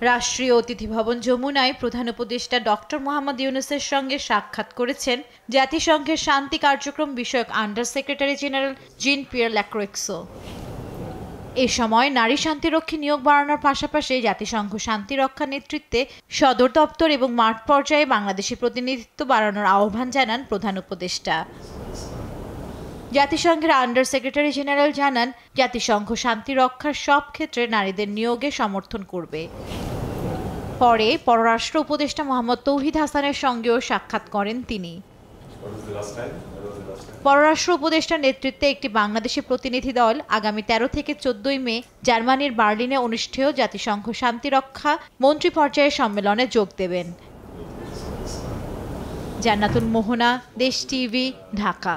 রাষ্ট্রীয় অতিথি ভবন যমুনায় প্রধান উপদেষ্টা ডক্টর মোহাম্মদ ইউনূসের সঙ্গে সাক্ষাৎ করেছেন জাতিসংঘের শান্তি কার্যক্রম বিষয়ক আন্ডার সেক্রেটারি জেনারেল জিন পিয়ের ল্যাক্রোইক্সো। এ সময় নারী শান্তিরক্ষী নিয়োগ বাড়ানোর পাশাপাশি জাতিসংঘ শান্তিরক্ষা নেতৃত্বে সদর দপ্তর এবং মাঠ পর্যায়ে বাংলাদেশি প্রতিনিধিত্ব বাড়ানোর আহ্বান জানান প্রধান উপদেষ্টা। জাতিসংঘের আন্ডার সেক্রেটারি জেনারেল জানান, জাতিসংঘ শান্তি রক্ষার সব ক্ষেত্রে নারীদের নিয়োগে সমর্থন করবে। পরে পররাষ্ট্র উপদেষ্টা মোহাম্মদ তৌহিদ হাসানের সঙ্গেও সাক্ষাৎ করেন তিনি। পররাষ্ট্র উপদেষ্টার নেতৃত্বে একটি বাংলাদেশি প্রতিনিধি দল আগামী 13 থেকে 14 মে জার্মানির বার্লিনে অনুষ্ঠেয় জাতিসংঘ শান্তিরক্ষা মন্ত্রী পর্যায়ের সম্মেলনে যোগ দেবেন। জান্নাতুল মোহনা, দেশ টিভি, ঢাকা।